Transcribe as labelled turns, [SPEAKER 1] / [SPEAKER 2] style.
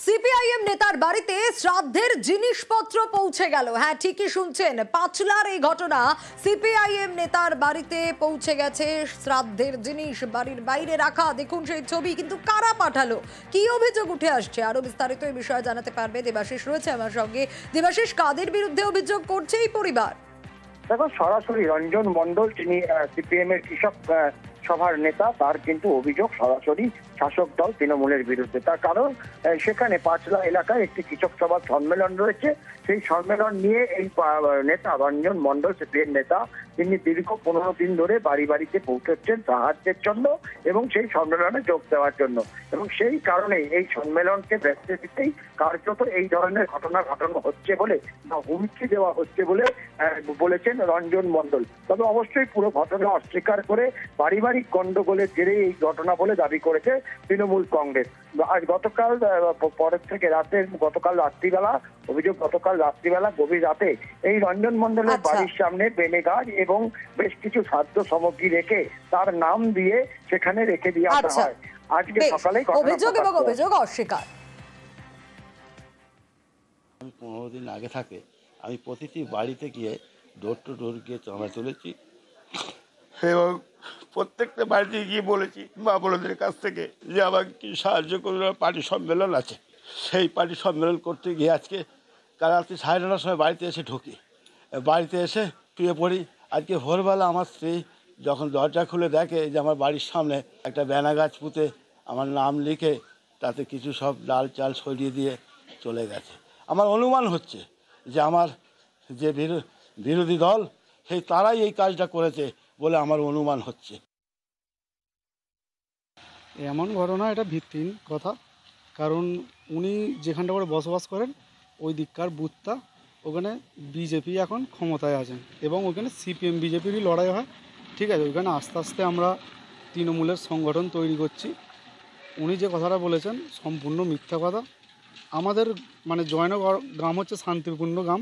[SPEAKER 1] CPIM নেতার বাড়িতে শ্রাদ্ধের জিনিসপত্র পৌঁছে গেল। হ্যাঁ, ঠিকই শুনছেন, পাঁচলার এই ঘটনা। সিপিআইএম নেতার বাড়িতে পৌঁছে গেছে শ্রাদ্ধের জিনিস, বাড়ির বাইরে রাখা। দেখুন সেই ছবি, কিন্তু কারা পাঠালো, কি অভিযোগ উঠে আসছে, আরো বিস্তারিত এই বিষয়ে জানাতে পারবে দেবাশিস রয়েছে আমার সঙ্গে। দেবাশিস, কাদের বিরুদ্ধে অভিযোগ করছে এই পরিবার?
[SPEAKER 2] দেখো, সরাসরি রঞ্জন মণ্ডল, তিনি সিপিএম এর কৃষক সভার নেতা, তার কিন্তু অভিযোগ সরাসরি শাসক দল তৃণমূলের বিরুদ্ধে। তার কারণ সেখানে পাঁচলা এলাকায় একটি কৃষক সভার সম্মেলন রয়েছে। সেই সম্মেলন নিয়ে এই নেতা রঞ্জন মণ্ডল, সিপিএম নেতা, তিনি দীর্ঘ 15 দিন ধরে বাড়ি বাড়িতে পৌঁছচ্ছেন সাহায্যের জন্য এবং সেই সম্মেলনে যোগ দেওয়ার জন্য। এবং সেই কারণে এই সম্মেলনকে ব্যস্ত দিতেই কার্যত এই ধরনের ঘটনা ঘটানো হচ্ছে বলে বা হুমকি দেওয়া হচ্ছে বলে বলেছেন রঞ্জন মণ্ডল। তবে অবশ্যই পুরো ঘটনা অস্বীকার করে পারিবারিক গন্ডগোলের জেরে এই ঘটনা বলে দাবি করেছে তৃণমূল কংগ্রেস। আজ গতকাল পরের থেকে গতকাল রাত্রিবেলা অভিযোগ, গতকাল রাত্রিবেলা গভীর রাতে এই রঞ্জন মণ্ডলের বাড়ির সামনে বেনে গাছ এবং বেশ কিছু খাদ্য সামগ্রী রেখে তার নাম দিয়ে সেখানে রেখে দিয়ে আসা হয়। আজকে সকালে
[SPEAKER 1] অভিযোগ এবং অভিযোগ অস্বীকার।
[SPEAKER 3] আমি 15 দিন আগে থাকে আমি প্রতিটি বাড়িতে গিয়ে ডোর টু ডোর গিয়ে চাঁদা তুলেছি এবং প্রত্যেকটা বাড়িতে গিয়ে বলেছি মা বোনদের কাছ থেকে যে আমাকে কি সাহায্য করবে। পার্টি সম্মেলন আছে, সেই পার্টি সম্মেলন করতে গিয়ে আজকে কাল রাত্রি 9:30টার সময় বাড়িতে এসে ঢুকি, বাড়িতে এসে শুয়ে পড়ি। আজকে ভোরবেলা আমার স্ত্রী যখন দরজা খুলে দেখে যে আমার বাড়ির সামনে একটা বেনা গাছ পুঁতে আমার নাম লিখে তাতে কিছু সব ডাল চাল সরিয়ে দিয়ে চলে গেছে। আমার অনুমান হচ্ছে যে আমার যে বিরোধী দল সেই তারাই এই কাজটা করেছে বলে আমার অনুমান হচ্ছে।
[SPEAKER 4] এমন ঘটনা, এটা ভিত্তিহীন কথা। কারণ উনি যেখানটা করে বসবাস করেন ওই দিককার বুথটা, ওখানে বিজেপি এখন ক্ষমতায় আছেন এবং ওখানে সিপিএম বিজেপিরই লড়াই হয়। ঠিক আছে, ওইখানে আস্তে আস্তে আমরা তৃণমূলের সংগঠন তৈরি করছি। উনি যে কথাটা বলেছেন সম্পূর্ণ মিথ্যা কথা। আমাদের জয়নগর গ্রাম হচ্ছে শান্তিপূর্ণ গ্রাম,